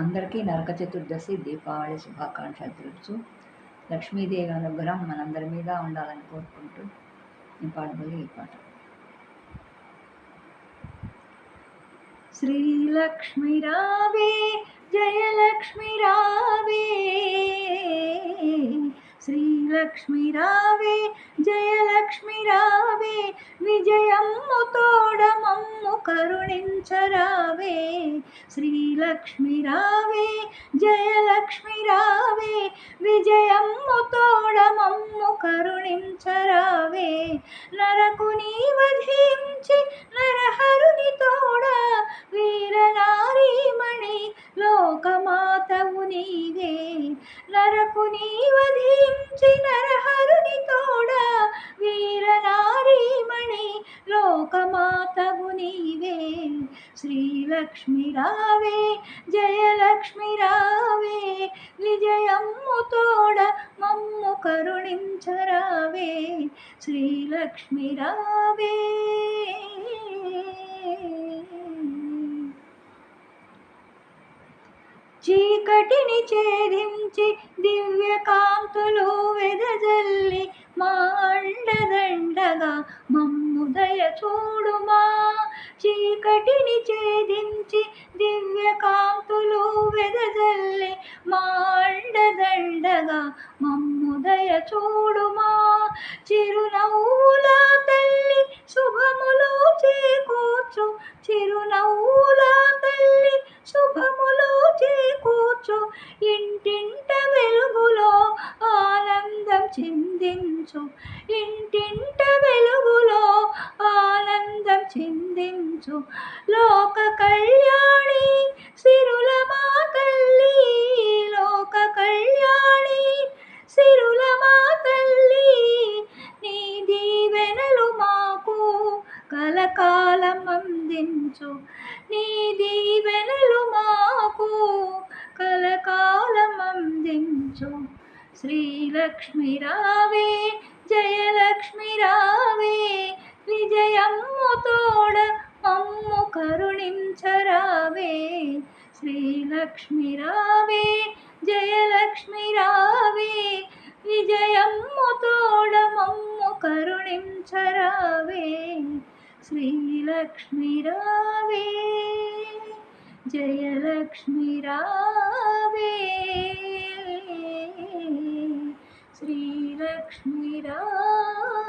అందరికీ నరక చతుర్దశి దీపావళి శుభాకాంక్షలు తెలుపుతూ లక్ష్మీదేవి అనుగ్రహం మనందరి మీద ఉండాలని కోరుకుంటూ ఈ పాడబోయే ఈ పాట. శ్రీలక్ష్మి రావే జయలక్ష్మి రావే, శ్రీలక్ష్మి రావే జయలక్ష్మి రావే, విజయమ్ము తోడ మమ్ము కరుణించరావే. శ్రీలక్ష్మి రావే జయలక్ష్మి రావే, విజయమ్ము తోడ మమ్ము కరుణించరావే. నరకుని వధించి నరహరుని తోడ వీరనారీమణి లోకమాతవు నీవే. నరకుని వధించి నరహరుని తోడ వీరనారీమణి లోకమాతవు నీవే. శ్రీలక్ష్మి రావే జయలక్ష్మి రావే, విజయమ్ము తోడ మమ్ము కరుణించరావే. శ్రీలక్ష్మి రావే. చీకటిని ఛేదించి దివ్యకాంతులు వెదజల్లి మా అండదండగా మమ్ము దయ చూడుమా. చీకటిని ఛేదించి దివ్యకాంతులు వెదజల్లి మా అండదండగా మమ్ము దయ చూడుమా. చిరునవ్వుల తల్లి శుభములు చేకూర్చు, చిరునవ్వుల తల్లి శుభములు చేకూర్చు, ఇంటింట వెలుగులో ఆనందం చిందించు, ఇంటింట వెలుగులో ఆనందం చిందించు. లోక కళ్యాణి సిరుల మా తల్లి, లోక కళ్యాణి సిరుల మా తల్లి, నీ దీవెనలు మాకు కలకాలం అందించు, నీ దీవెనలు మాకు కలకాలం అందించు. శ్రీలక్ష్మి రావే జయలక్ష్మి రావే, విజయమ్ము తోడ మమ్ము కరుణించరావే. శ్రీలక్ష్మి రావే జయలక్ష్మి రావే, విజయమ్ము తోడ మమ్ము కరుణించరావే. శ్రీలక్ష్మి రావే జయలక్ష్మి రావే, శ్రీలక్ష్మి రావే.